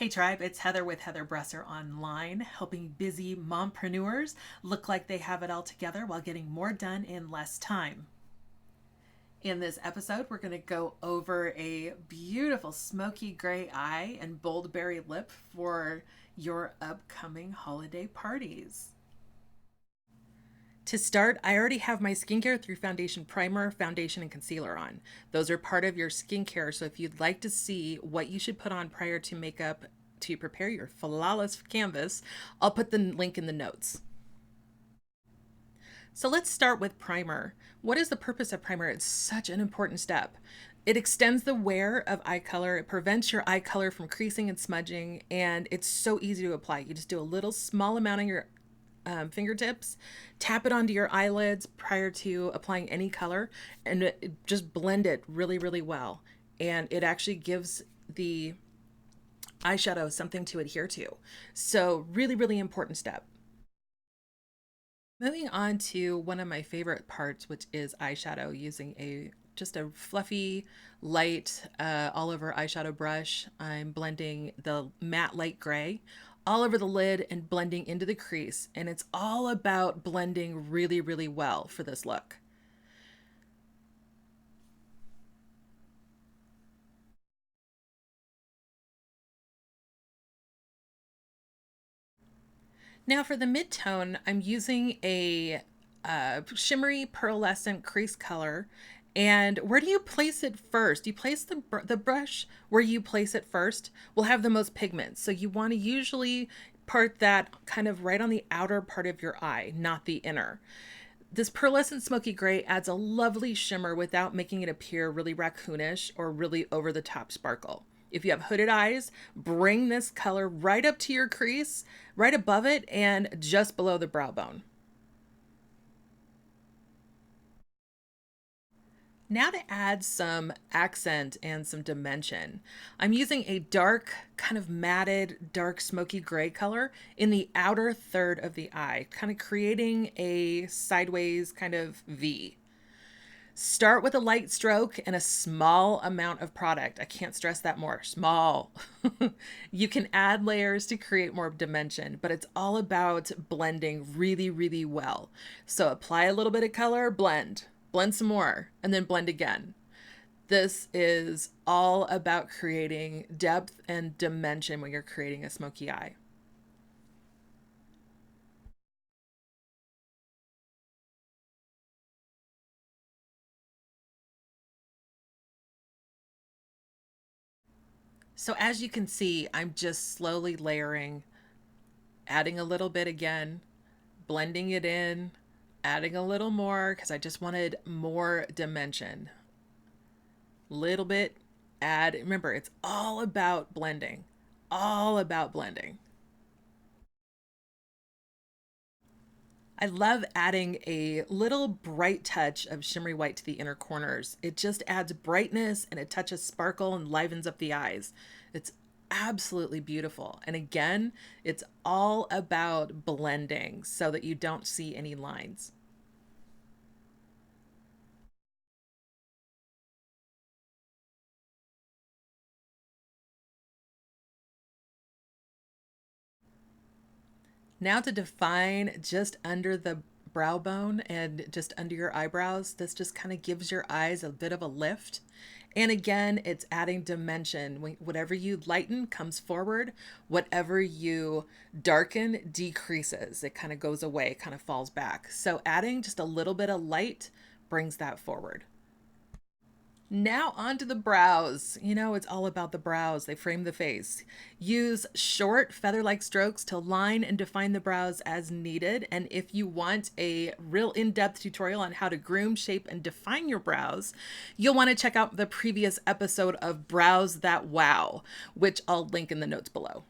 Hey Tribe, it's Heather with Heather Bresser Online, helping busy mompreneurs look like they have it all together while getting more done in less time. In this episode, we're going to go over a beautiful smoky gray eye and bold berry lip for your upcoming holiday parties. To start, I already have my skincare through foundation primer, foundation, and concealer on. Those are part of your skincare, so if you'd like to see what you should put on prior to makeup to prepare your flawless canvas, I'll put the link in the notes. So let's start with primer. What is the purpose of primer? It's such an important step. It extends the wear of eye color, it prevents your eye color from creasing and smudging, and it's so easy to apply. You just do a little small amount on your fingertips, tap it onto your eyelids prior to applying any color, and just blend it really, really well. And it actually gives the eyeshadow something to adhere to. So really, really important step. Moving on to one of my favorite parts, which is eyeshadow, using just a fluffy, light, all over eyeshadow brush. I'm blending the matte light gray all over the lid and blending into the crease. And it's all about blending really, really well for this look. Now for the mid-tone, I'm using a shimmery pearlescent crease color. And where do you place it first? You place the brush where you place it first will have the most pigment. So you want to usually part that kind of right on the outer part of your eye, not the inner. This Pearlescent Smoky Gray adds a lovely shimmer without making it appear really raccoonish or really over the top sparkle. If you have hooded eyes, bring this color right up to your crease, right above it, and just below the brow bone. Now to add some accent and some dimension, I'm using a dark, kind of matted, dark smoky gray color in the outer third of the eye, kind of creating a sideways kind of V. Start with a light stroke and a small amount of product. I can't stress that more. Small. You can add layers to create more dimension, but it's all about blending really, really well. So apply a little bit of color, blend some more, and then blend again. This is all about creating depth and dimension when you're creating a smoky eye. So as you can see, I'm just slowly layering, adding a little bit again, blending it in, adding a little more because I just wanted more dimension. Little bit, add. Remember, it's all about blending. All about blending. I love adding a little bright touch of shimmery white to the inner corners. It just adds brightness and a touch of sparkle and livens up the eyes. It's absolutely beautiful. And again, it's all about blending so that you don't see any lines. Now to define just under the brow bone and just under your eyebrows, this just kind of gives your eyes a bit of a lift. And again, it's adding dimension. Whatever you lighten comes forward. Whatever you darken decreases. It kind of goes away, kind of falls back. So adding just a little bit of light brings that forward. Now onto the brows. You know, it's all about the brows. They frame the face. Use short feather-like strokes to line and define the brows as needed. And if you want a real in-depth tutorial on how to groom, shape, and define your brows, you'll want to check out the previous episode of Brows That Wow, which I'll link in the notes below.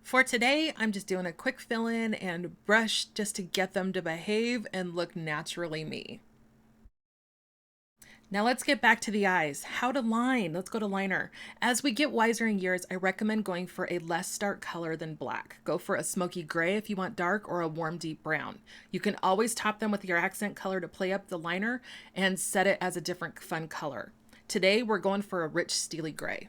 For today, I'm just doing a quick fill in and brush just to get them to behave and look naturally me. Now let's get back to the eyes. How to line. Let's go to liner. As we get wiser in years, I recommend going for a less stark color than black. Go for a smoky gray if you want dark, or a warm deep brown. You can always top them with your accent color to play up the liner and set it as a different fun color. Today we're going for a rich steely gray.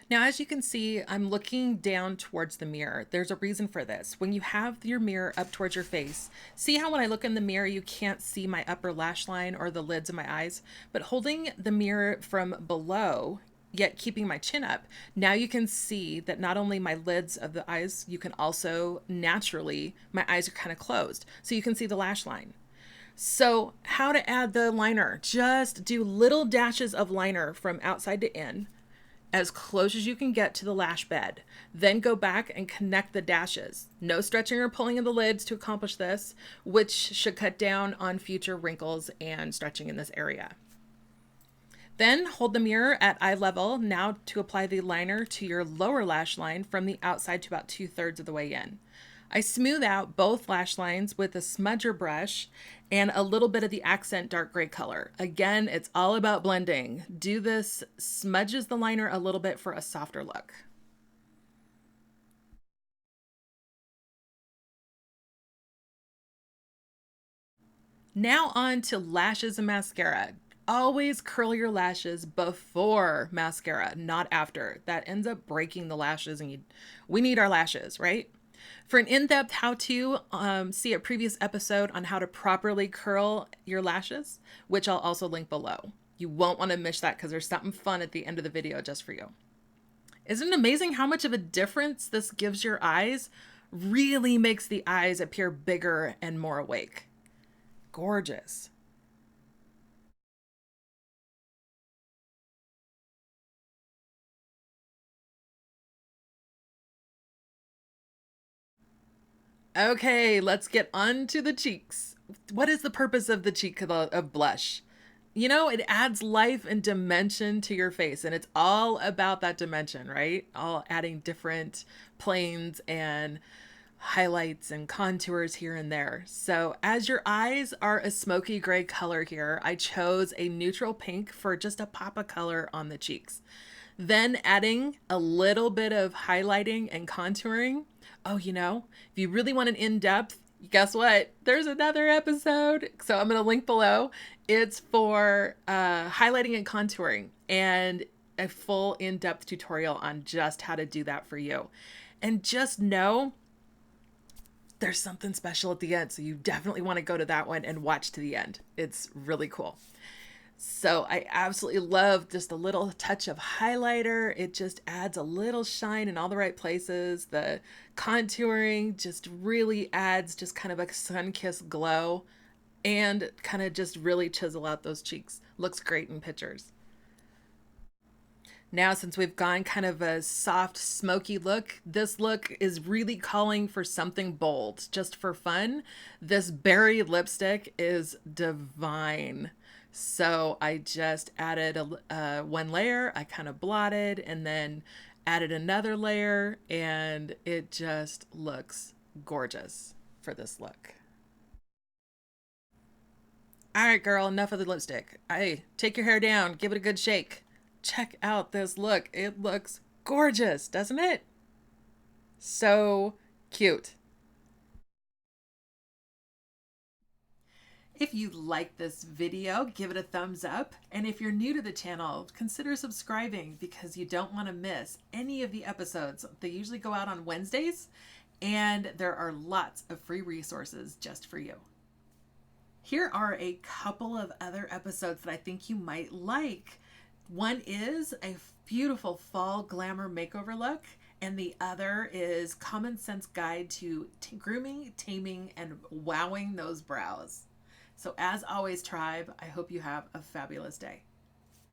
Now, as you can see, I'm looking down towards the mirror. There's a reason for this. When you have your mirror up towards your face, see how when I look in the mirror, you can't see my upper lash line or the lids of my eyes, but holding the mirror from below, yet keeping my chin up, now you can see that not only my lids of the eyes, you can also naturally, my eyes are kind of closed. So you can see the lash line. So how to add the liner? Just do little dashes of liner from outside to in, as close as you can get to the lash bed. Then go back and connect the dashes. No stretching or pulling of the lids to accomplish this, which should cut down on future wrinkles and stretching in this area. Then hold the mirror at eye level now to apply the liner to your lower lash line from the outside to about 2/3 of the way in. I smooth out both lash lines with a smudger brush and a little bit of the accent dark gray color. Again, it's all about blending. Do this, smudges the liner a little bit for a softer look. Now on to lashes and mascara. Always curl your lashes before mascara, not after. That ends up breaking the lashes and we need our lashes, right? For an in-depth how-to, see a previous episode on how to properly curl your lashes, which I'll also link below. You won't want to miss that because there's something fun at the end of the video just for you. Isn't it amazing how much of a difference this gives your eyes? Really makes the eyes appear bigger and more awake. Gorgeous. Okay, let's get on to the cheeks. What is the purpose of the cheek of blush? You know, it adds life and dimension to your face, and it's all about that dimension, right? All adding different planes and highlights and contours here and there. So as your eyes are a smoky gray color here, I chose a neutral pink for just a pop of color on the cheeks. Then adding a little bit of highlighting and contouring. Oh, you know, if you really want an in-depth, guess what? There's another episode. So I'm going to link below. It's for highlighting and contouring and a full in-depth tutorial on just how to do that for you. And just know there's something special at the end. So you definitely want to go to that one and watch to the end. It's really cool. So I absolutely love just a little touch of highlighter. It just adds a little shine in all the right places. The contouring just really adds just kind of a sun-kissed glow and kind of just really chisel out those cheeks. Looks great in pictures. Now, since we've gone kind of a soft, smoky look, this look is really calling for something bold. Just for fun, this berry lipstick is divine. So I just added one layer, I kind of blotted and then added another layer, and it just looks gorgeous for this look. All right, girl, enough of the lipstick. Hey, take your hair down, give it a good shake. Check out this look. It looks gorgeous, doesn't it? So cute. If you like this video, give it a thumbs up. And if you're new to the channel, consider subscribing because you don't want to miss any of the episodes. They usually go out on Wednesdays, and there are lots of free resources just for you. Here are a couple of other episodes that I think you might like. One is a beautiful fall glamour makeover look, and the other is Common Sense Guide to Grooming, Taming, and Wowing Those Brows. So as always, tribe, I hope you have a fabulous day.